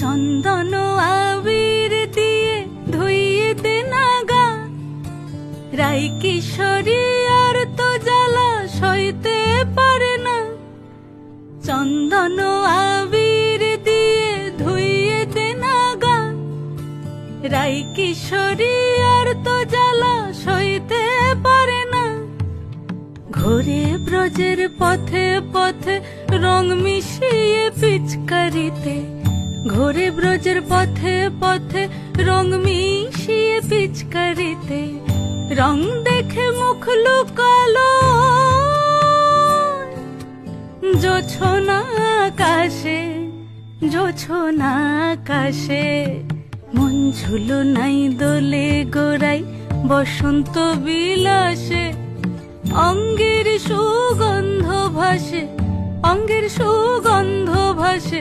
চন্দন আবির দিয়ে ধুইয়ে দে নাগা, রাই কিশোরী আর তো জ্বালা সইতে পারে না। চন্দন আবির দিয়ে ধুইয়ে দে নাগা, রাই কিশোরী আর তো জ্বালা সইতে পারে না। ঘোরে ব্রজের পথে পথে রং মিশিয়ে পিচকারিতে, ঘোরে ব্রজের পথে পথে রং মিশিয়ে পিচকারিতে, রং দেখে মুখ লুকালো জোছনা আকাশে, জোছনা আকাশে। মন ঝুলো নাই দোলে গোড়াই বসন্ত বিলাসে, অঙ্গের সুগন্ধ ভাসে, অঙ্গের সুগন্ধ ভাসে।